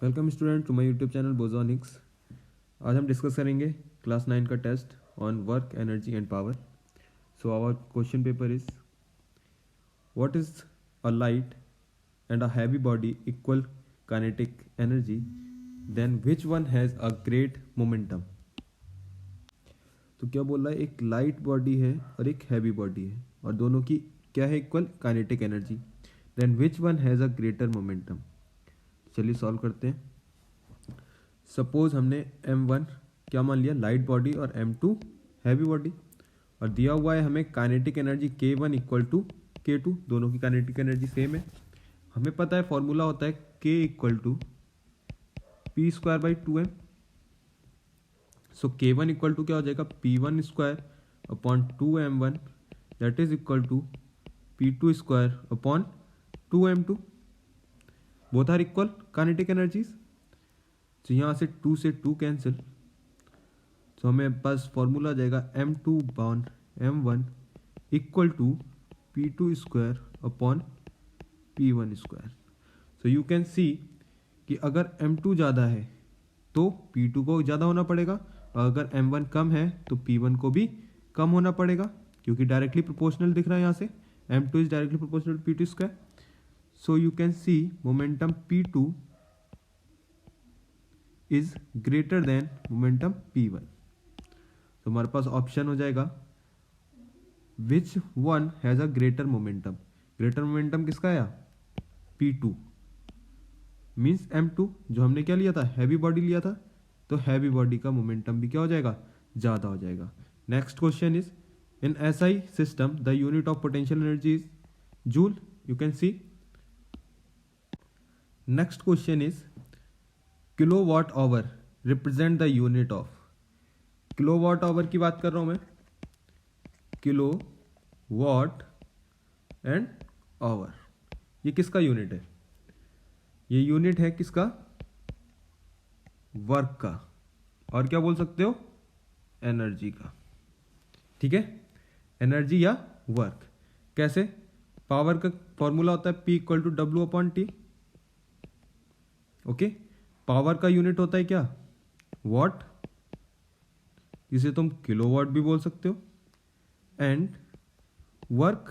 Welcome student to my YouTube channel बोजोनिक्स। आज हम डिस्कस करेंगे क्लास 9 का test on work energy and power. So our question paper is what is a light and a heavy body equal kinetic energy, then which one has a great momentum. तो क्या बोल रहा है, एक light body है और एक heavy body है और दोनों की क्या है, equal kinetic energy, then which one has a greater momentum. चलिए सॉल्व करते हैं। सपोज हमने m1 क्या मान लिया, लाइट बॉडी, और m2 हैवी बॉडी, और दिया हुआ है हमें kinetic energy k1 equal to k2। दोनों की काइनेटिक एनर्जी सेम है। हमें पता है फॉर्मूला होता है k equal to P square by 2m। So k1 equal to क्या हो जाएगा, p1 square upon 2m1 that is equal to p2 square upon 2m2। Both are equal kinetic energies. तो यहाँ से 2 कैंसिल, तो हमें बस फॉर्मूला आ जाएगा m2 upon m1 equal to p2 square upon p1 square. So you can see कि अगर m2 ज़्यादा है तो p2 को ज़्यादा होना पड़ेगा, और अगर m1 कम है तो p1 को भी कम होना पड़ेगा, क्योंकि डायरेक्टली प्रोपोर्शनल दिख रहा है यहाँ से, m2 is directly proportional to p2 square. So you can see momentum p2 is greater than momentum p1। तो हमारे पास ऑप्शन हो जाएगा which one has a greater momentum. Greater momentum किसका आया, p2 मीन्स m2, जो हमने क्या लिया था, हैवी बॉडी लिया था, तो हैवी बॉडी का मोमेंटम भी क्या हो जाएगा, ज़्यादा हो जाएगा। Next question is in SI system the unit of potential energy is joule. You can C. Next question is kilowatt hour represent the unit of. Kilowatt hour की बात कर रहा हूं मैं, किलो वाट एंड आवर, ये किसका unit है, ये यूनिट है किसका, वर्क का, और क्या बोल सकते हो, एनर्जी का। ठीक है, एनर्जी या वर्क। कैसे, पावर का फॉर्मूला होता है P equal to W upon T. Okay, power का यूनिट होता है क्या, वॉट, इसे तुम किलोवाट भी बोल सकते हो, and work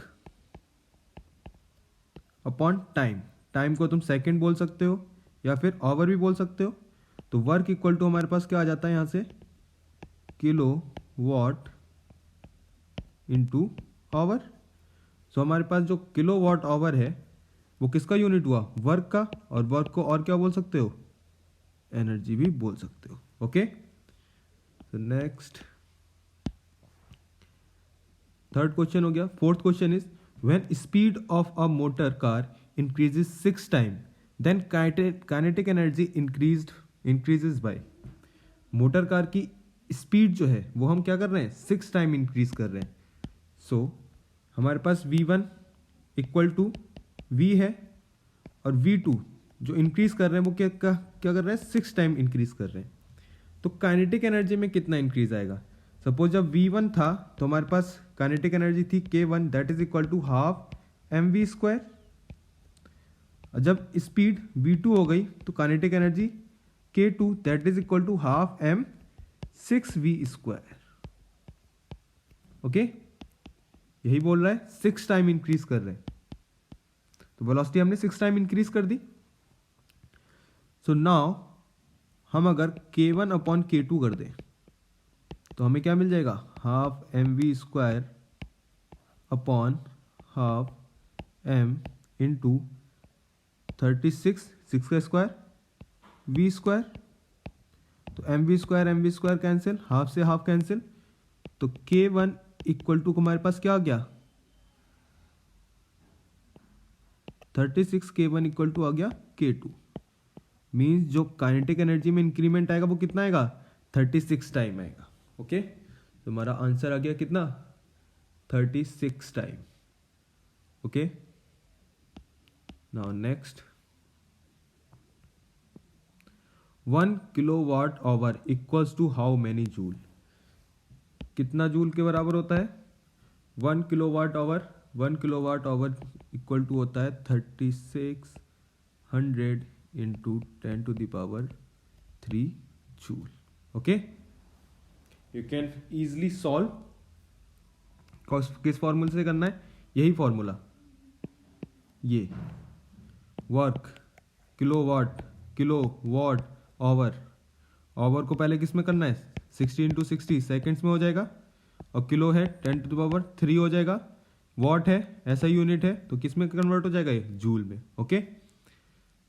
upon time, time को तुम सेकंड बोल सकते हो या फिर आवर भी बोल सकते हो। तो वर्क इक्वल टू हमारे पास क्या आ जाता है यहाँ से, किलो वॉट इंटू आवर। सो हमारे पास जो किलो वॉट आवर है वो किसका यूनिट हुआ, वर्क का, और वर्क को और क्या बोल सकते हो, एनर्जी भी बोल सकते हो। ओके, तो नेक्स्ट थर्ड क्वेश्चन हो गया। Fourth question is when speed of a motor car increases 6 time then kinetic energy increases by. Motor car की स्पीड जो है वो हम क्या कर रहे हैं, 6 टाइम इंक्रीज कर रहे हैं। सो हमारे पास v1 इक्वल टू v है, और v2 जो इंक्रीज कर रहे हैं वो क्या कर रहे हैं, 6 टाइम इंक्रीज कर रहे हैं। तो काइनेटिक एनर्जी में कितना इंक्रीज आएगा। सपोज जब v1 था तो हमारे पास काइनेटिक एनर्जी थी k1 that is equal to half mv square, और जब स्पीड v2 हो गई तो kinetic energy k2 that is equal to half m 6v square. Okay, यही बोल रहा है 6 टाइम इंक्रीज कर रहे हैं, तो वेलोसिटी हमने 6 टाइम इंक्रीज कर दी। सो नाउ हम अगर k1 अपॉन k2 कर दें तो हमें क्या मिल जाएगा, half mv square upon half m into 36, 6 का स्क्वायर v स्क्वायर। तो mv स्क्वायर कैंसिल, हाफ से हाफ कैंसिल, तो k1 इक्वल टू हमारे पास क्या आ गया, 36, k1 इक्वल टू आ गया k2। मीन्स जो काइनेटिक एनर्जी में इंक्रीमेंट आएगा वो कितना आएगा, 36 टाइम आएगा। ओके, तो हमारा आंसर आ गया कितना, 36 time. Okay, now next 1 kilowatt hour equals to how many joule. कितना जूल के बराबर होता है, 1 किलोवाट आवर इक्वल टू होता है 3600 into 10⁻³ joule. Okay, you can easily solve. किस फॉर्मूले से करना है? यही फॉर्मूला, ये work kilowatt, kilo watt hour. Hour को पहले किस में करना है? 60 × 60 सेकेंड्स में हो जाएगा, और किलो है 10⁻³ हो जाएगा. वॉट है ऐसा यूनिट है, तो किस में कन्वर्ट हो जाएगा? ये जूल में. Okay,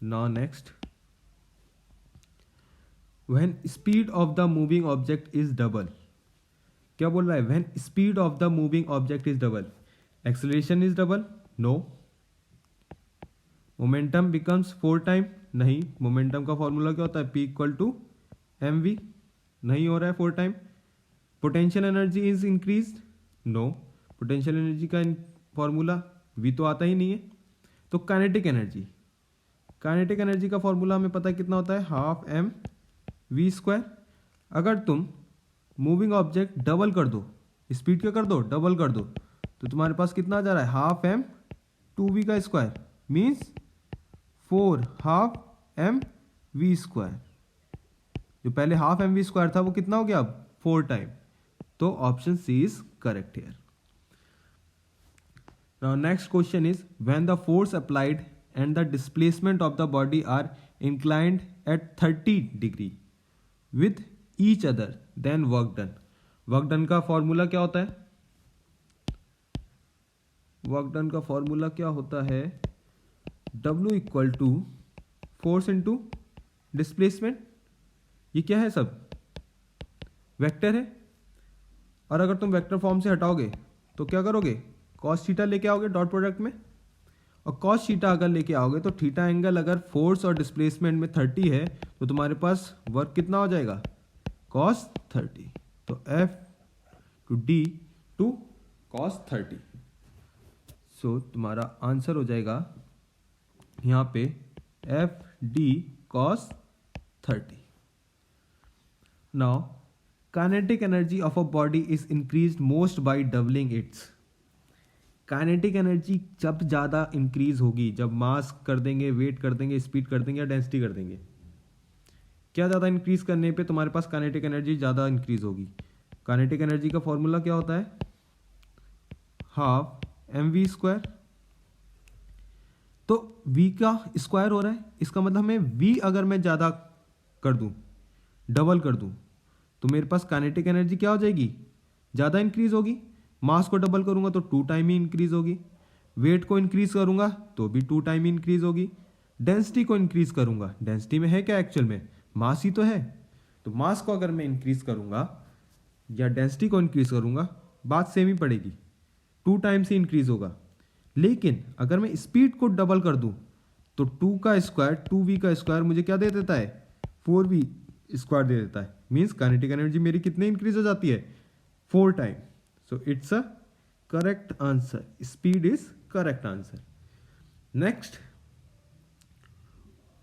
now next, when speed of the moving object is double. क्या बोल रहा है? When speed of the moving object is double, acceleration is double? No. Momentum becomes 4 time? नहीं. मोमेंटम का फॉर्मूला क्या होता है? P = mv. नहीं हो रहा है 4 time. Potential energy is increase? No. Potential energy का फॉर्मूला V तो आता ही नहीं है. तो काइनेटिक एनर्जी, काइनेटिक एनर्जी का फॉर्मूला हमें पता है कितना होता है? ½ mv². अगर तुम मूविंग ऑब्जेक्ट डबल कर दो, स्पीड क्या कर दो? डबल कर दो, तो तुम्हारे पास कितना आ जा रहा है? ½ m², मीन्स 4½ mv². जो पहले ½ mv² था वो कितना हो गया अब? 4 टाइम. तो option C is correct here. Now next question is, when the force applied and the displacement of the body are inclined at 30° with each other, then work done. Work done का formula क्या होता है? Work done का formula क्या होता है? W = force into displacement. ये क्या है? सब वेक्टर है. और अगर तुम वेक्टर फॉर्म से हटाओगे तो क्या करोगे? कॉस थीटा लेके आओगे डॉट प्रोडक्ट में, और कॉस थीटा अगर लेके आओगे तो थीटा एंगल अगर फोर्स और डिस्प्लेसमेंट में 30 है तो तुम्हारे पास वर्क कितना हो जाएगा? cos 30. तो F/D = cos 30. सो तुम्हारा आंसर हो जाएगा यहाँ पे F/D cos 30. Now, kinetic energy of a body is increased most by doubling its. Kinetic energy जब ज़्यादा इंक्रीज होगी, जब मास कर देंगे, वेट कर देंगे, स्पीड कर देंगे या डेंसिटी कर देंगे. क्या ज़्यादा इंक्रीज करने पे तुम्हारे पास काइनेटिक एनर्जी ज़्यादा इंक्रीज होगी? काइनेटिक एनर्जी का फॉर्मूला क्या होता है? ½ mv². तो v का स्क्वायर हो रहा है, इसका मतलब मैं v अगर मैं ज़्यादा कर दूं, डबल कर दूं, तो मेरे पास काइनेटिक एनर्जी क्या हो जाएगी? ज़्यादा इंक्रीज होगी. मास को डबल करूंगा तो 2 टाइम ही इंक्रीज होगी. वेट को इंक्रीज करूंगा तो भी 2 टाइम ही इंक्रीज होगी. डेंसिटी को इंक्रीज करूंगा, डेंसिटी में है क्या एक्चुअल में? मास ही तो है. तो मास को अगर मैं इंक्रीज करूंगा या डेंसिटी को इंक्रीज करूंगा, बात सेम ही पड़ेगी, 2 टाइम से इंक्रीज होगा. लेकिन अगर मैं स्पीड को डबल कर दूं तो 2 का स्क्वायर, 2v का स्क्वायर मुझे क्या दे देता है? 4v² दे देता है. मीन्स काइनेटिक एनर्जी मेरी कितनी इंक्रीज हो जाती है? 4 time. So it's a correct answer. Speed is correct answer. Next,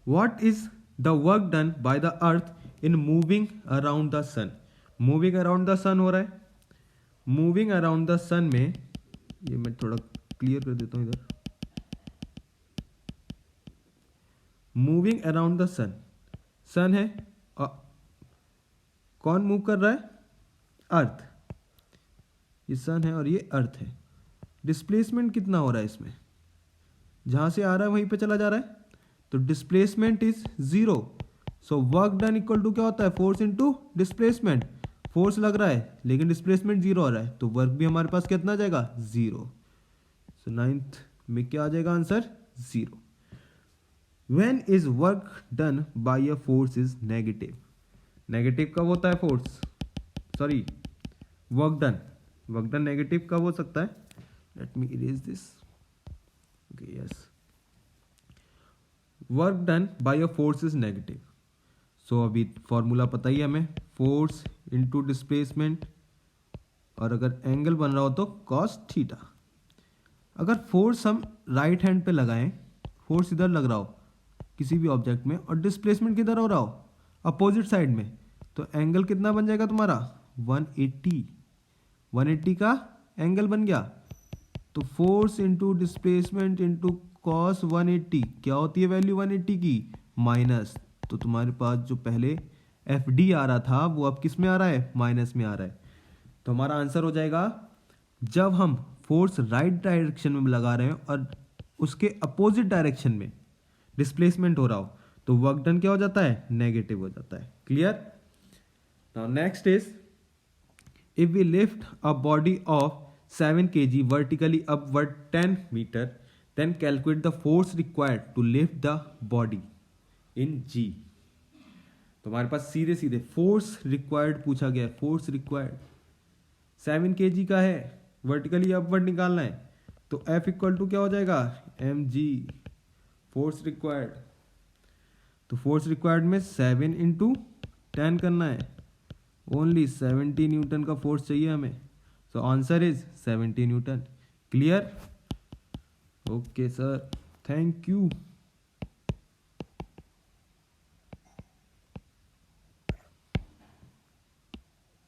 what is the work done by the earth in moving around the sun? Moving around the sun हो रहा है. Moving around the sun में, ये मैं थोड़ा clear कर देता हूँ इधर. Moving around the sun, sun है, कौन मूव कर रहा है? अर्थ. ये सन है और ये अर्थ है. डिस्प्लेसमेंट कितना हो रहा है इसमें? जहां से आ रहा है वहीं पे चला जा रहा है, तो displacement is 0. So work done equal to क्या होता है? Force into displacement. फोर्स लग रहा है लेकिन डिस्प्लेसमेंट 0 आ रहा है, तो वर्क भी हमारे पास कितना आ जाएगा? 0. सो 9th में क्या आ जाएगा answer? 0. When is work done by a force is negative. Negative कब होता है force? Sorry, work done. Work done negative कब हो सकता है? Let me erase this. Okay, yes, work done by a force is negative. So अभी formula पता ही है हमें, फोर्स इंटू डिस्प्लेसमेंट, और अगर एंगल बन रहा हो तो कॉस थीटा. अगर फोर्स हम राइट हैंड पे लगाएं, फोर्स इधर लग रहा हो किसी भी ऑब्जेक्ट में, और डिस्प्लेसमेंट किधर हो रहा हो? अपोजिट साइड में, तो एंगल कितना बन जाएगा तुम्हारा? 180. 180 का एंगल बन गया. तो force into displacement into cos 180 क्या होती है वैल्यू 180 की? माइनस, तो तुम्हारे पास जो पहले एफ डी आ रहा था वो अब किस में आ रहा है, माइनस में आ रहा है। तो हमारा आंसर हो जाएगा, जब हम फोर्स राइट डायरेक्शन में लगा रहे हैं और उसके अपोजिट डायरेक्शन में डिस्प्लेसमेंट हो रहा हो, तो वर्क डन क्या हो जाता है, नेगेटिव हो जाता है। Clear. Now next is, if we lift a body of 7 kg vertically upward 10 meter, then calculate the force required to lift the body in g। तो हमारे पास सीधे सीधे फोर्स रिक्वायर्ड पूछा गया है। फोर्स रिक्वायर्ड 7 kg का है, वर्टिकली अपवर्ड निकालना है, तो F इक्वल टू क्या हो जाएगा, mg फोर्स रिक्वायर्ड। तो फोर्स रिक्वायर्ड में 7 इंटू 10 करना है, ओनली 70 न्यूटन का फोर्स चाहिए हमें। So answer is 70 Newton. Clear. Okay sir, thank you.